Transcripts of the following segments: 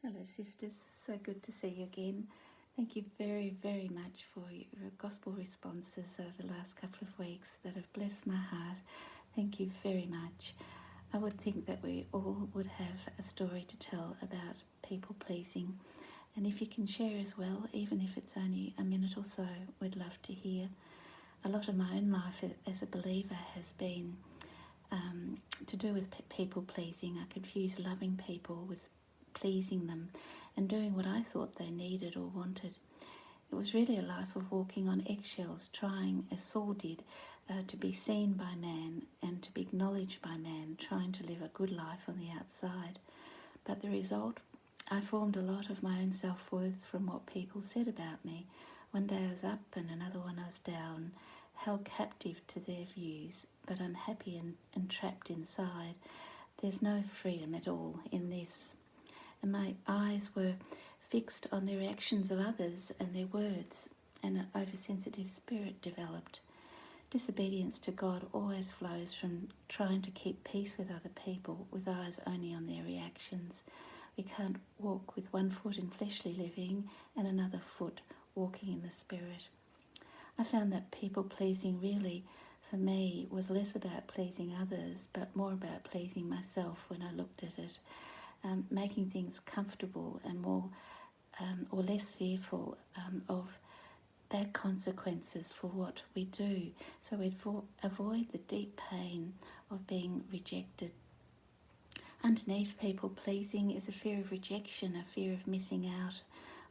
Hello, sisters. So good to see you again. Thank you very, very much for your gospel responses over the last couple of weeks that have blessed my heart. Thank you very much. I would think that we all would have a story to tell about people pleasing. And if you can share as well, even if it's only a minute or so, we'd love to hear. A lot of my own life as a believer has been to do with people pleasing. I confuse loving people with pleasing them and doing what I thought they needed or wanted. It was really a life of walking on eggshells, trying, as Saul did, to be seen by man and to be acknowledged by man, trying to live a good life on the outside. But the result, I formed a lot of my own self-worth from what people said about me. One day I was up and another one I was down, held captive to their views, but unhappy and trapped inside. There's no freedom at all in this. And my eyes were fixed on the reactions of others and their words, and an oversensitive spirit developed. Disobedience to God always flows from trying to keep peace with other people with eyes only on their reactions. We can't walk with one foot in fleshly living and another foot walking in the spirit. I found that people-pleasing really, for me, was less about pleasing others, but more about pleasing myself when I looked at it. Making things comfortable and more or less fearful of bad consequences for what we do, so we'd avoid the deep pain of being rejected. Underneath people pleasing is a fear of rejection, a fear of missing out,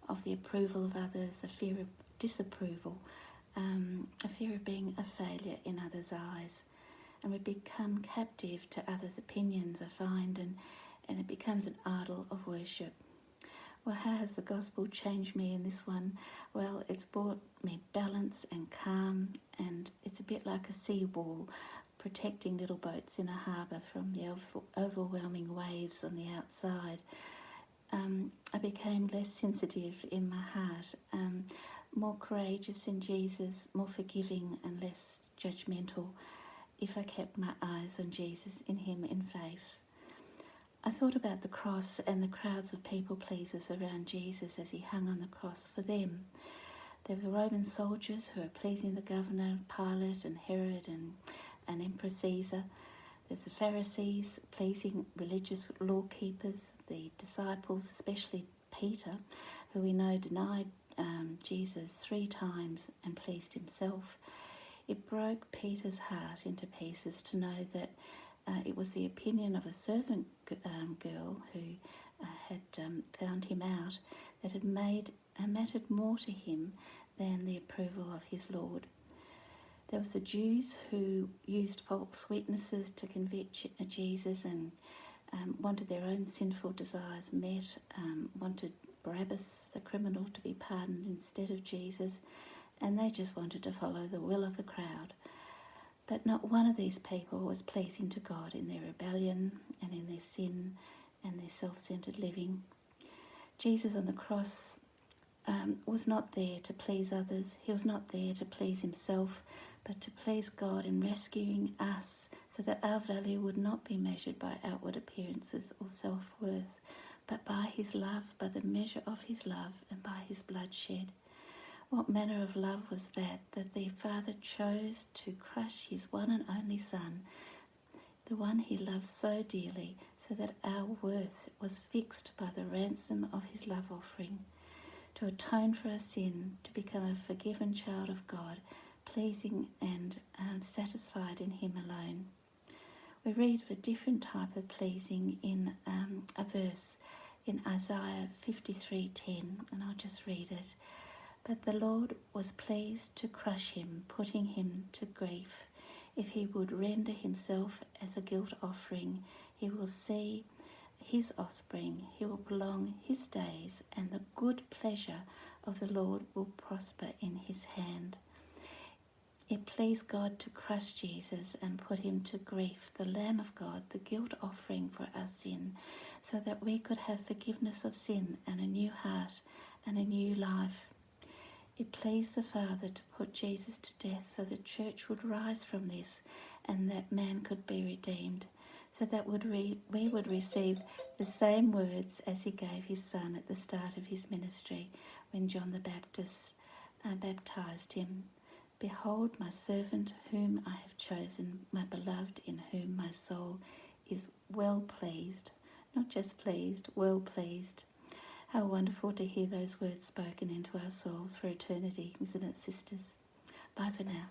of the approval of others, a fear of disapproval, a fear of being a failure in others' eyes. And we become captive to others' opinions, I find, and it becomes an idol of worship. Well, how has the gospel changed me in this one? Well, it's brought me balance and calm, and it's a bit like a seawall protecting little boats in a harbour from the overwhelming waves on the outside. I became less sensitive in my heart, more courageous in Jesus, more forgiving and less judgmental if I kept my eyes on Jesus, in him, in faith. I thought about the cross and the crowds of people pleasers around Jesus as he hung on the cross for them. There were Roman soldiers who were pleasing the governor, Pilate and Herod and Emperor Caesar. There's the Pharisees pleasing religious law keepers, the disciples, especially Peter, who we know denied Jesus 3 times and pleased himself. It broke Peter's heart into pieces to know that it was the opinion of a servant girl who had found him out that had mattered more to him than the approval of his Lord. There was the Jews who used false witnesses to convict Jesus and wanted their own sinful desires met, wanted Barabbas, the criminal, to be pardoned instead of Jesus, and they just wanted to follow the will of the crowd. But not one of these people was pleasing to God in their rebellion and in their sin and their self-centered living. Jesus on the cross was not there to please others. He was not there to please himself, but to please God in rescuing us so that our value would not be measured by outward appearances or self-worth, but by his love, by the measure of his love and by his blood shed. What manner of love was that the Father chose to crush his one and only Son, the one he loved so dearly, so that our worth was fixed by the ransom of his love offering, to atone for our sin, to become a forgiven child of God, pleasing and satisfied in him alone. We read of a different type of pleasing in a verse in Isaiah 53:10, and I'll just read it. But the Lord was pleased to crush him, putting him to grief. If he would render himself as a guilt offering, he will see his offspring, he will prolong his days, and the good pleasure of the Lord will prosper in his hand. It pleased God to crush Jesus and put him to grief, the Lamb of God, the guilt offering for our sin, so that we could have forgiveness of sin and a new heart and a new life. It pleased the Father to put Jesus to death so the church would rise from this and that man could be redeemed, so that we would receive the same words as he gave his son at the start of his ministry when John the Baptist baptized him. Behold my servant whom I have chosen, my beloved in whom my soul is well pleased. Not just pleased, well pleased. How wonderful to hear those words spoken into our souls for eternity, isn't it, sisters? Bye for now.